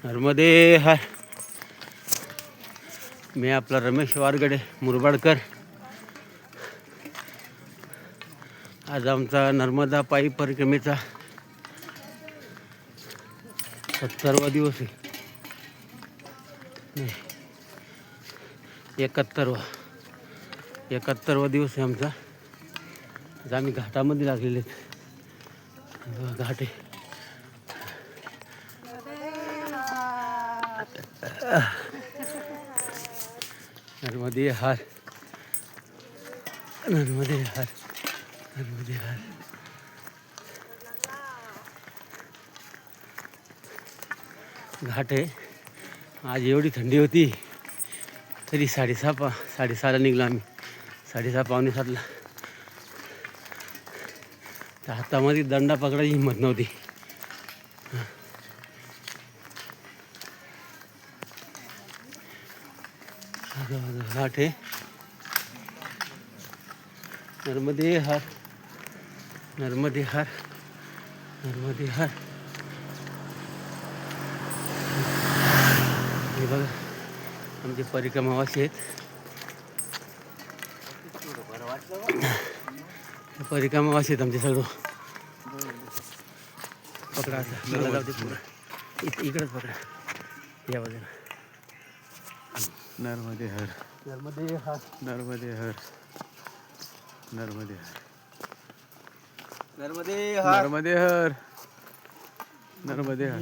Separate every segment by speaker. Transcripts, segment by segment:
Speaker 1: नर्मदे हर. मी आपला रमेश वारगडे मुरबाडकर. आज आमचा नर्मदा पायी परिक्रमेचा 70वा दिवस आहे. नाही, 71वा दिवस आहे आमचा. आज आम्ही घाटामध्ये लागलेले आहेत. घाट आहे. नर्मदे हार, नर्मदे हार, नर्मदे हार. घाट आहे. आज एवढी थंडी होती तरी 6:30ला निघलो आम्ही. 6:30 पावणे 7ला. त्या हातामध्ये दंडा पकडायची हिंमत नव्हती. घाट आहे. नर्मदे हार, नर्मदे हार, नर्मदे हार. हे बघा आमचे परिक्रमावासी आहेत. परिक्रमावासी आहेत आमचे सगळं. पकडा असं मला जाऊ दे पुढं. इकडंच पकडा या बाजूला.
Speaker 2: नर्मदे हर,
Speaker 1: नर्मदे हार,
Speaker 2: नर्मदे हर, नर्मदे हर,
Speaker 1: नर्मदे हार,
Speaker 2: नर्मदे हर, नर्मदे हर,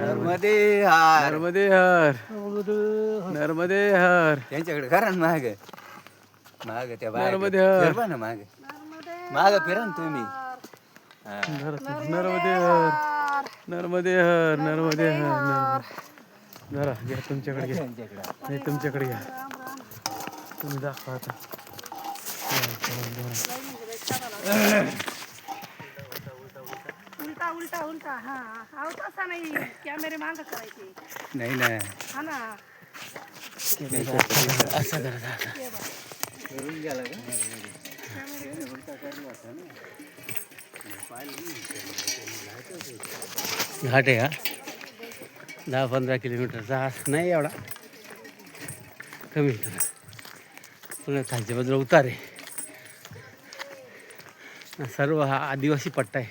Speaker 1: नर्मदे हार,
Speaker 2: नर्मदे हर, नर्मदे हर.
Speaker 1: त्यांच्याकडे करा ना माग माग त्या
Speaker 2: नर्मदे हर,
Speaker 1: फिरवा ना माग माग फिरा ना तुम्ही.
Speaker 2: नर्मदे हर, नर्मदे हर, नर्मदे हर. जरा घ्या तुमच्याकडे घ्या. नाही तुमच्याकडे घ्या. तुम्ही दाखवा आता.
Speaker 3: उलटा उलटा उलटा. हा हा तसा नाही. कॅमेरे मागं करायचे.
Speaker 1: नाही ना
Speaker 3: हा ना.
Speaker 1: असं करा असं.
Speaker 2: करून गेला का?
Speaker 1: घाट आहे हा. 10-15 किलोमीटरचा नाही एवढा. कमी पुन्हा खालच्या बाजूला उतार आहे. सर्व हा आदिवासी पट्टा आहे.